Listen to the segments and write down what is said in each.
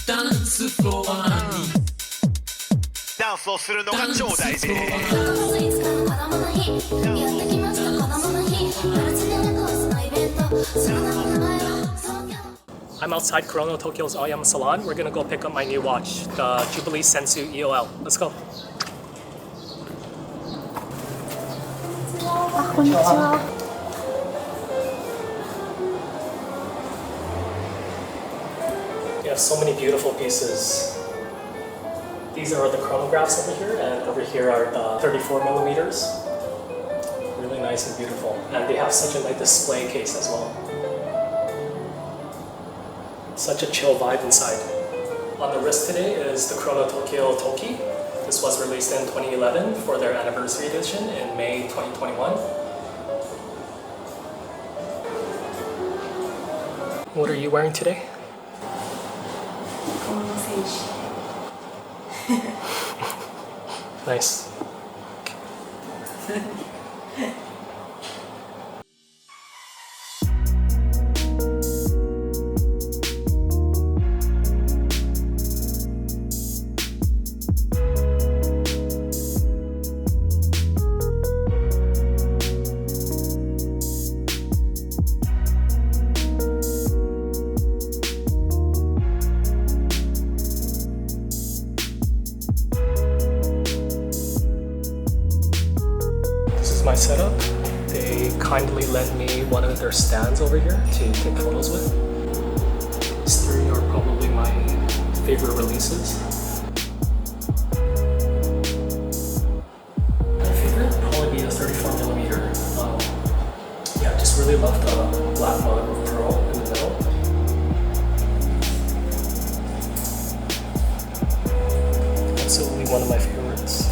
ダンスをするのが超大事。I'm outside Kurono Tokyo's Aoyama Salon. We're gonna go pick up my new watch, the Jubilee Sensu EOL. Let's go. あ、こんにちは。You have so many beautiful pieces. These are the chronographs over here, and over here are the 34 millimeters. Really nice and beautiful. And they have such a nice display case as well. Such a chill vibe inside. On the wrist today is the Kurono Tokyo Toki. This was released in 2011 for their anniversary edition in May 2021. What are you wearing today? Kurono Sensu. Nice. My setup. They kindly lent me one of their stands over here to take photos with. These three are probably my favorite releases. My favorite would probably be the 34 millimeter. Yeah, I just really love the black mother of pearl in the middle. Absolutely one of my favorites.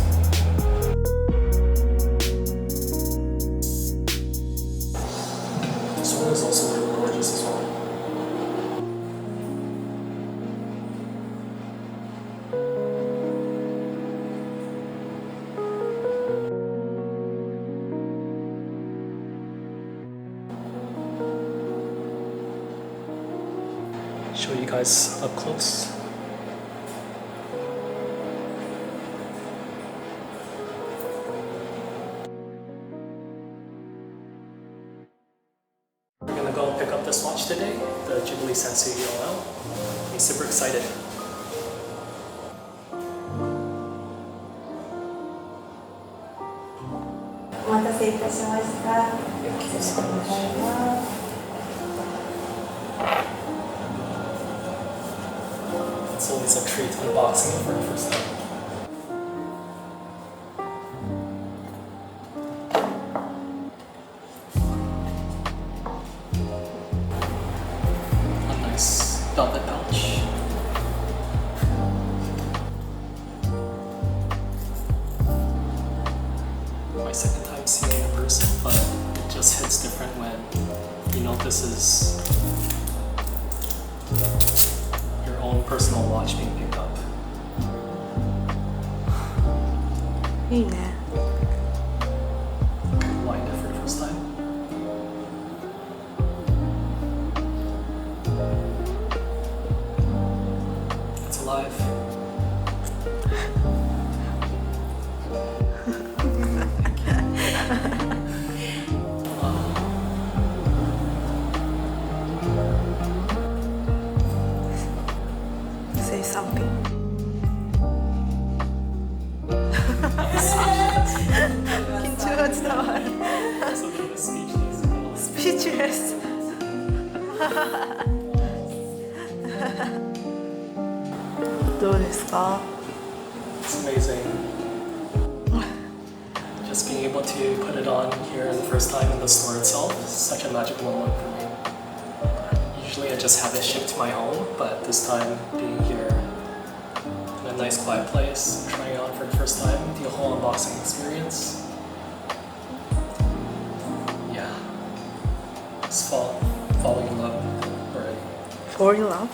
This one is also really gorgeous as well. Show you guys up close. We're gonna go pick up this watch today, the Jubilee Sensu EOL. I'm super excited. It's always a treat unboxing it for the first time. Velvet pouch. My second time seeing it in person, but it just hits different when you know this is your own personal watch being picked up. いいね。 Blind it for the first time. It's alive. Say something. 緊張が伝わる。スピーチレス。どうですか？ It's amazing. Just being able to put it on here the first time in the store itself is such a magical moment for me. Usually I just have it shipped to my home, but this time being here in a nice quiet place, trying it on for the first time, the whole unboxing experience. Yeah. Just falling in love already. Fall in love?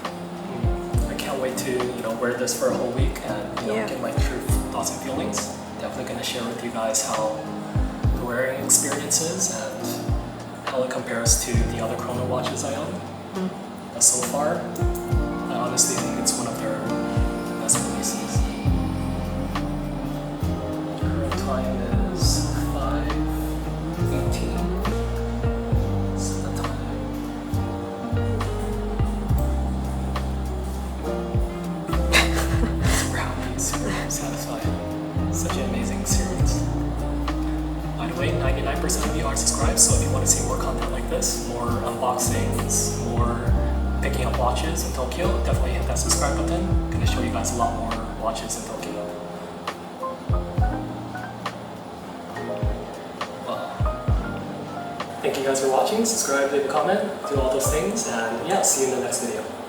I can't wait to wear this for a whole week and get my true thoughts and feelings. Definitely gonna share with you guys how the wearing experience is and how it compares to the other chrono watches I own. But so far, I honestly think of you aren't subscribed, so if you want to see more content like this, more unboxings, more picking up watches in Tokyo, definitely hit that subscribe button. I'm going to show you guys a lot more watches in Tokyo. Thank you guys for watching. Subscribe, leave a comment, do all those things, and yeah, see you in the next video.